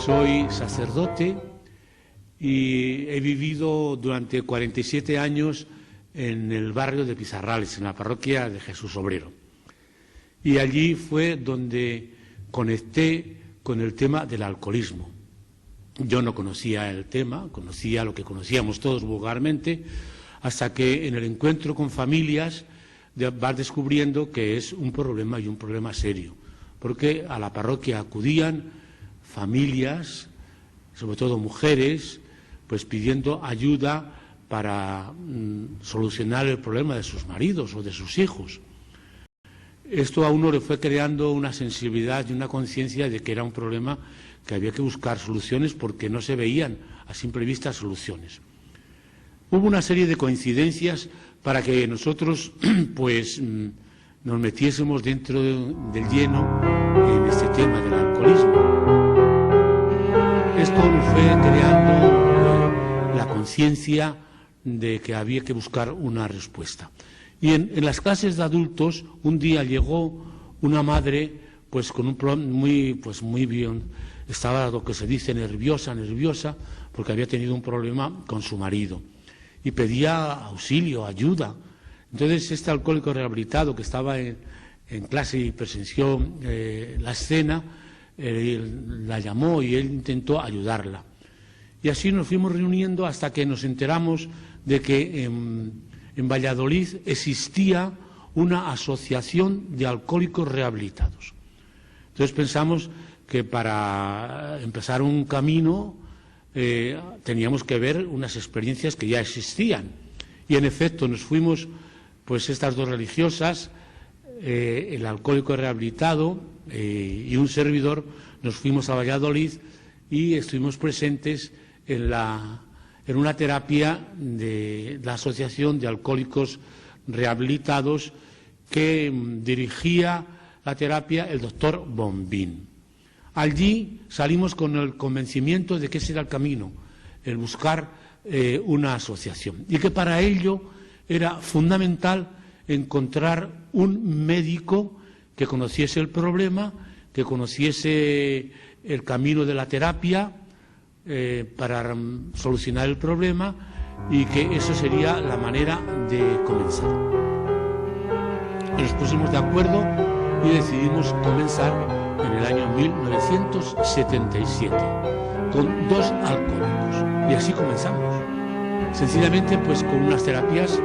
Soy sacerdote y he vivido durante 47 años en el barrio de Pizarrales, en la parroquia de Jesús Obrero. Y allí fue donde conecté con el tema del alcoholismo. Yo no conocía el tema, conocía lo que conocíamos todos vulgarmente, hasta que en el encuentro con familias vas descubriendo que es un problema y un problema serio, porque a la parroquia acudían familias, sobre todo mujeres, pues pidiendo ayuda para solucionar el problema de sus maridos o de sus hijos. Esto a uno le fue creando una sensibilidad y una conciencia de que era un problema que había que buscar soluciones porque no se veían a simple vista soluciones. Hubo una serie de coincidencias para que nosotros pues nos metiésemos dentro del lleno en este tema del alcoholismo. Esto nos fue creando la conciencia de que había que buscar una respuesta. Y en las clases de adultos, un día llegó una madre pues con un problema muy bien, estaba lo que se dice nerviosa, porque había tenido un problema con su marido y pedía auxilio, ayuda. Entonces este alcohólico rehabilitado que estaba en clase y presenció la escena, la llamó y él intentó ayudarla. Y así nos fuimos reuniendo hasta que nos enteramos de que en Valladolid existía una asociación de alcohólicos rehabilitados. Entonces pensamos que para empezar un camino teníamos que ver unas experiencias que ya existían. Y en efecto nos fuimos, pues estas dos religiosas, el alcohólico rehabilitado y un servidor, nos fuimos a Valladolid y estuvimos presentes en una terapia de la Asociación de Alcohólicos Rehabilitados que dirigía la terapia el doctor Bombín. Allí salimos con el convencimiento de que ese era el camino, el buscar una asociación, y que para ello era fundamental encontrar un médico que conociese el problema, que conociese el camino de la terapia para solucionar el problema, y que eso sería la manera de comenzar. Nos pusimos de acuerdo y decidimos comenzar en el año 1977 con 2 alcohólicos, y así comenzamos. Sencillamente pues con unas terapias.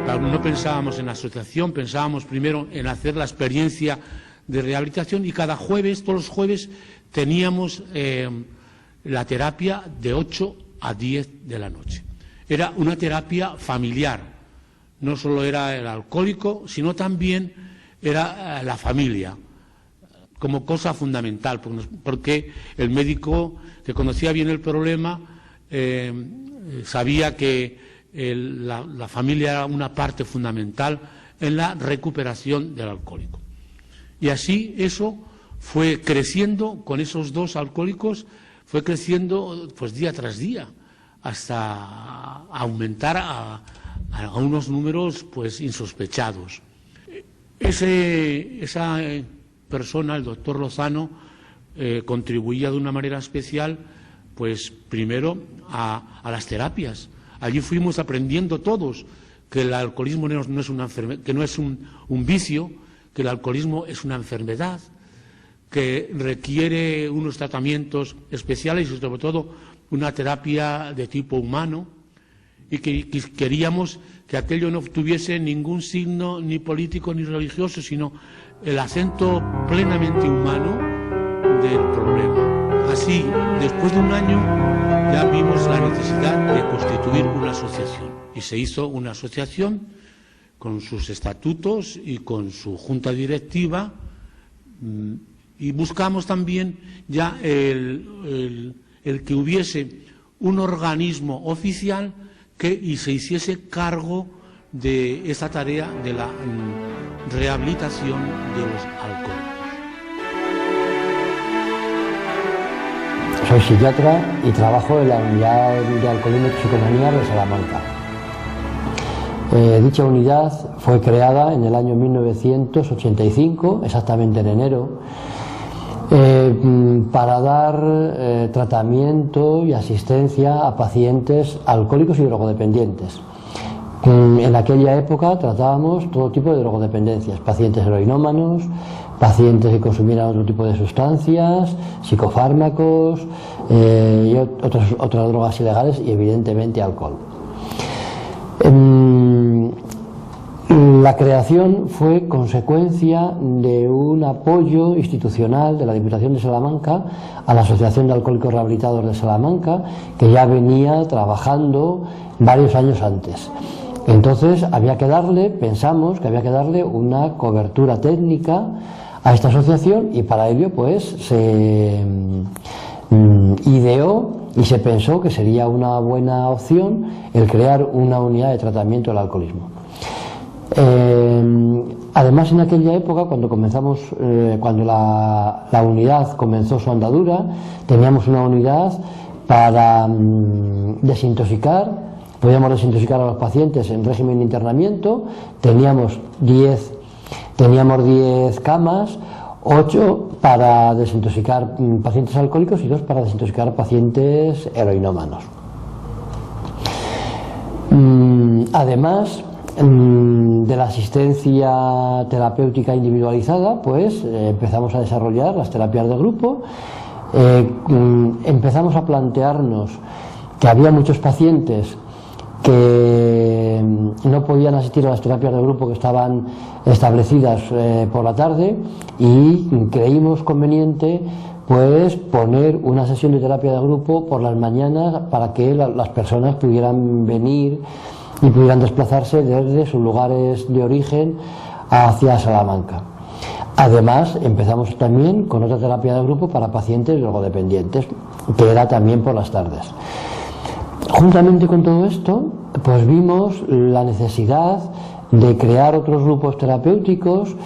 No pensábamos en la asociación, pensábamos primero en hacer la experiencia de rehabilitación, y cada jueves, todos los jueves, teníamos la terapia de 8 a 10 de la noche. Era una terapia familiar, no solo era el alcohólico, sino también era la familia, como cosa fundamental, porque el médico que conocía bien el problema sabía que la familia era una parte fundamental en la recuperación del alcohólico. Y así eso fue creciendo con esos 2 alcohólicos, fue creciendo pues día tras día, hasta aumentar a unos números pues insospechados. Esa persona, el doctor Lozano, contribuía de una manera especial, pues primero a las terapias. Allí fuimos aprendiendo todos que el alcoholismo no es una enfermedad, que no es un vicio, que el alcoholismo es una enfermedad, que requiere unos tratamientos especiales y sobre todo una terapia de tipo humano, y que queríamos que aquello no tuviese ningún signo ni político ni religioso, sino el acento plenamente humano del problema. Así, después de un año, ya vimos la necesidad de constituir una asociación, y se hizo una asociación con sus estatutos y con su junta directiva, y buscamos también ya el que hubiese un organismo oficial y se hiciese cargo de esta tarea de la rehabilitación de los alcohólicos. Soy psiquiatra y trabajo en la unidad de alcoholismo y toxicomanía de Salamanca. Dicha unidad fue creada en el año 1985, exactamente en enero, para dar tratamiento y asistencia a pacientes alcohólicos y drogodependientes. En aquella época tratábamos todo tipo de drogodependencias, pacientes heroinómanos, pacientes que consumieran otro tipo de sustancias, psicofármacos y otras drogas ilegales y evidentemente alcohol. La creación fue consecuencia de un apoyo institucional de la Diputación de Salamanca a la Asociación de Alcohólicos Rehabilitados de Salamanca, que ya venía trabajando varios años antes. Entonces pensamos que había que darle una cobertura técnica a esta asociación, y para ello pues se ideó y se pensó que sería una buena opción el crear una unidad de tratamiento del alcoholismo. Además, en aquella época, cuando la unidad comenzó su andadura, teníamos una unidad para desintoxicar. Podíamos desintoxicar a los pacientes en régimen de internamiento. Teníamos 10 camas, 8 para desintoxicar pacientes alcohólicos y 2 para desintoxicar pacientes heroinómanos. Además de la asistencia terapéutica individualizada, pues empezamos a desarrollar las terapias de grupo. Empezamos a plantearnos que había muchos pacientes que no podían asistir a las terapias de grupo que estaban establecidas por la tarde, y creímos conveniente pues poner una sesión de terapia de grupo por las mañanas para que las personas pudieran venir y pudieran desplazarse desde sus lugares de origen hacia Salamanca. Además, empezamos también con otra terapia de grupo para pacientes drogodependientes, que era también por las tardes. Juntamente con todo esto, pues vimos la necesidad de crear otros grupos terapéuticos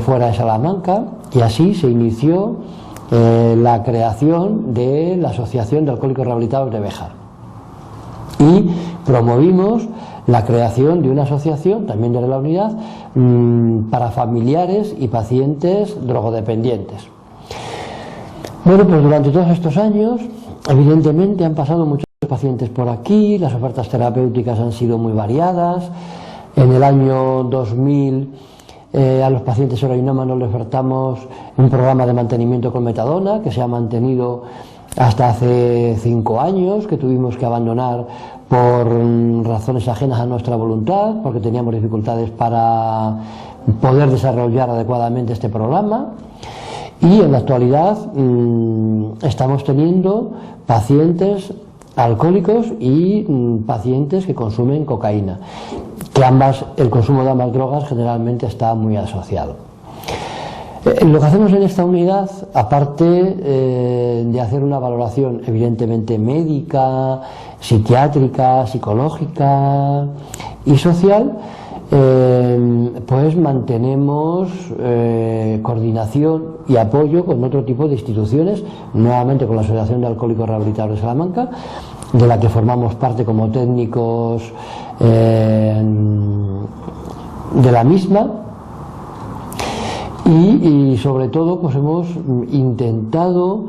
fuera de Salamanca, y así se inició la creación de la Asociación de Alcohólicos Rehabilitados de Béjar. Y promovimos la creación de una asociación, también de la unidad, para familiares y pacientes drogodependientes. Bueno, pues durante todos estos años, evidentemente han pasado muchos pacientes por aquí, las ofertas terapéuticas han sido muy variadas. En el año 2000 a los pacientes heroinómanos les ofertamos un programa de mantenimiento con metadona, que se ha mantenido hasta hace 5 años, que tuvimos que abandonar por razones ajenas a nuestra voluntad, porque teníamos dificultades para poder desarrollar adecuadamente este programa. Y en la actualidad estamos teniendo pacientes alcohólicos y pacientes que consumen cocaína, que el consumo de ambas drogas generalmente está muy asociado. Lo que hacemos en esta unidad, aparte de hacer una valoración evidentemente médica, psiquiátrica, psicológica y social, pues mantenemos coordinación y apoyo con otro tipo de instituciones, nuevamente con la Asociación de Alcohólicos Rehabilitados de Salamanca, de la que formamos parte como técnicos de la misma, y sobre todo pues hemos intentado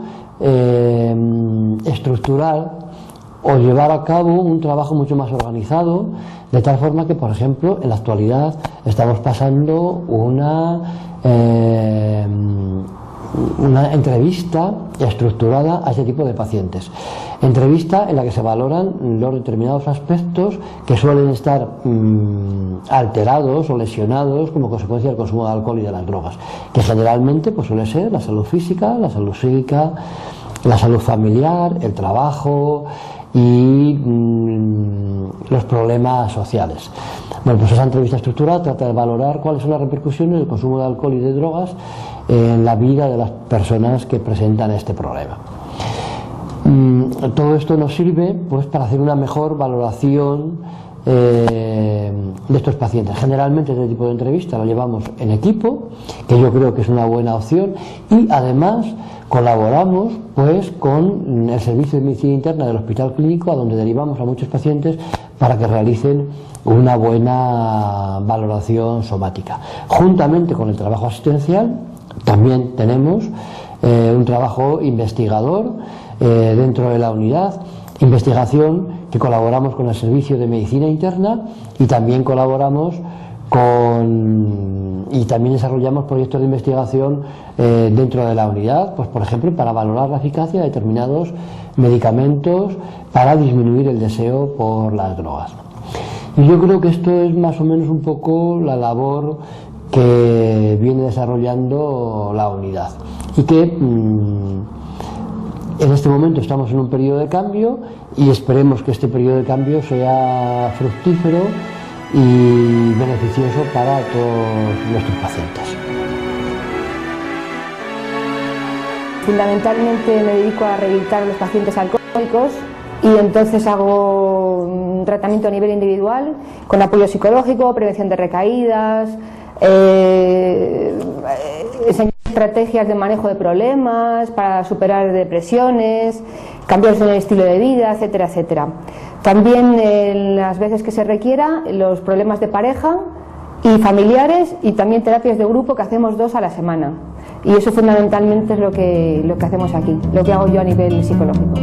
estructurar o llevar a cabo un trabajo mucho más organizado, de tal forma que, por ejemplo, en la actualidad estamos pasando una entrevista estructurada a ese tipo de pacientes. Entrevista en la que se valoran los determinados aspectos que suelen estar alterados o lesionados como consecuencia del consumo de alcohol y de las drogas, que generalmente pues suele ser la salud física, la salud psíquica, la salud familiar, el trabajo y los problemas sociales. Bueno, pues esa entrevista estructurada trata de valorar cuáles son las repercusiones del consumo de alcohol y de drogas en la vida de las personas que presentan este problema. Todo esto nos sirve pues para hacer una mejor valoración de estos pacientes. Generalmente este tipo de entrevista lo llevamos en equipo, que yo creo que es una buena opción, y además colaboramos pues con el servicio de medicina interna del Hospital Clínico, a donde derivamos a muchos pacientes para que realicen una buena valoración somática. Juntamente con el trabajo asistencial también tenemos un trabajo investigador dentro de la unidad, investigación que colaboramos con el Servicio de Medicina Interna y también colaboramos y también desarrollamos proyectos de investigación dentro de la unidad, pues por ejemplo para valorar la eficacia de determinados medicamentos para disminuir el deseo por las drogas. Y yo creo que esto es más o menos un poco la labor que viene desarrollando la unidad y que en este momento estamos en un periodo de cambio y esperemos que este periodo de cambio sea fructífero y beneficioso para todos nuestros pacientes. Fundamentalmente me dedico a rehabilitar a los pacientes alcohólicos y entonces hago un tratamiento a nivel individual con apoyo psicológico, prevención de recaídas, enseño estrategias de manejo de problemas para superar depresiones, cambios en el estilo de vida, etcétera, etcétera. También en las veces que se requiera los problemas de pareja y familiares y también terapias de grupo que hacemos 2 a la semana. Y eso fundamentalmente es lo que hacemos aquí, lo que hago yo a nivel psicológico.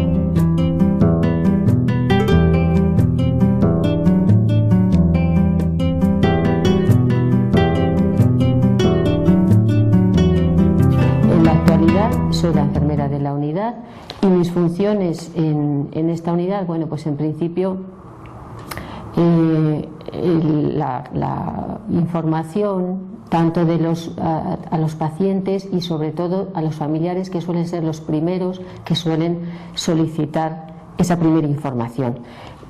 En la actualidad soy la enfermera de la unidad y mis funciones en esta unidad, bueno, pues en principio la información tanto a los pacientes y sobre todo a los familiares, que suelen ser los primeros que suelen solicitar esa primera información.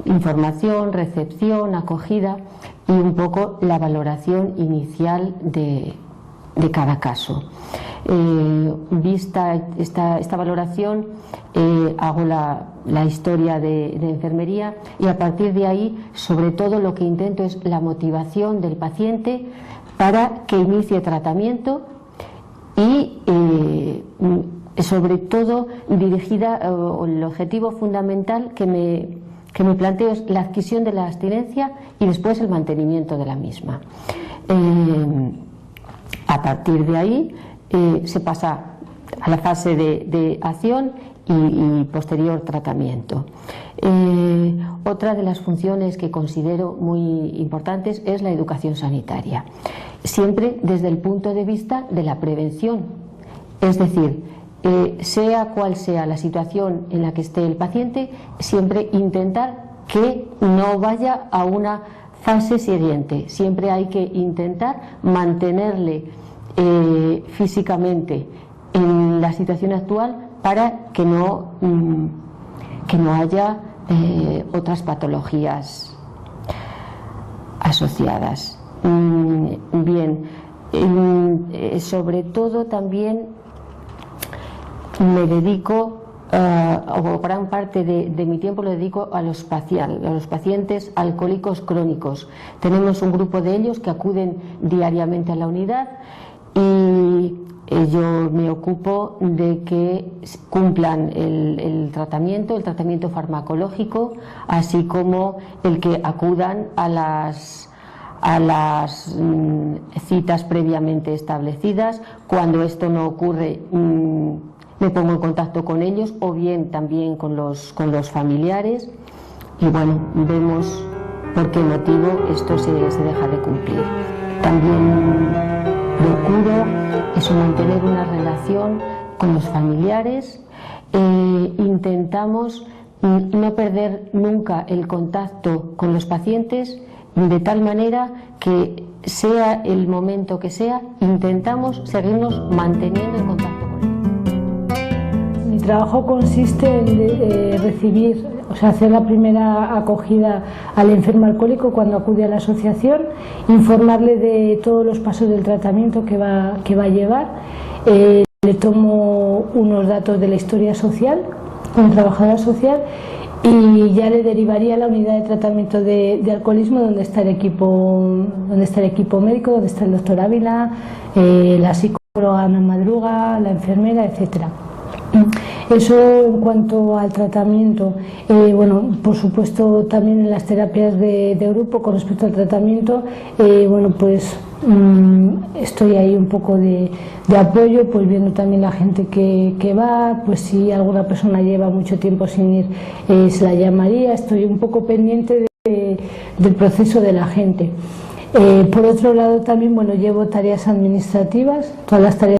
Información, recepción, acogida y un poco la valoración inicial de cada caso. Vista esta valoración, hago la historia de enfermería y a partir de ahí, sobre todo, lo que intento es la motivación del paciente para que inicie tratamiento y sobre todo dirigida, el objetivo fundamental que me planteo es la adquisión de la abstinencia y después el mantenimiento de la misma. A partir de ahí se pasa a la fase de acción y posterior tratamiento. Otra de las funciones que considero muy importantes es la educación sanitaria, siempre desde el punto de vista de la prevención, es decir, sea cual sea la situación en la que esté el paciente, siempre intentar que no vaya a una fase siguiente, siempre hay que intentar mantenerle físicamente en la situación actual para que no haya otras patologías asociadas. Bien, sobre todo también me dedico, o gran parte de mi tiempo lo dedico a los pacientes alcohólicos crónicos. Tenemos un grupo de ellos que acuden diariamente a la unidad y yo me ocupo de que cumplan el tratamiento farmacológico, así como el que acudan a las citas previamente establecidas. Cuando esto no ocurre, me pongo en contacto con ellos o bien también con los familiares y bueno, vemos por qué motivo esto se deja de cumplir. También procuro mantener una relación con los familiares, intentamos no perder nunca el contacto con los pacientes, de tal manera que sea el momento que sea, intentamos seguirnos manteniendo en contacto con ellos. Mi trabajo consiste en recibir, hacer la primera acogida al enfermo alcohólico cuando acude a la asociación, informarle de todos los pasos del tratamiento que va a llevar. Le tomo unos datos de la historia social, como trabajadora social, y ya le derivaría a la unidad de tratamiento de alcoholismo donde está el equipo médico, donde está el doctor Ávila, la psicóloga Ana Madruga, la enfermera, etcétera. Eso en cuanto al tratamiento. Bueno, por supuesto también en las terapias de grupo con respecto al tratamiento, bueno, pues estoy ahí un poco de apoyo, pues viendo también la gente que va, pues si alguna persona lleva mucho tiempo sin ir, se la llamaría, estoy un poco pendiente del proceso de la gente. Por otro lado también, bueno, llevo tareas administrativas, todas las tareas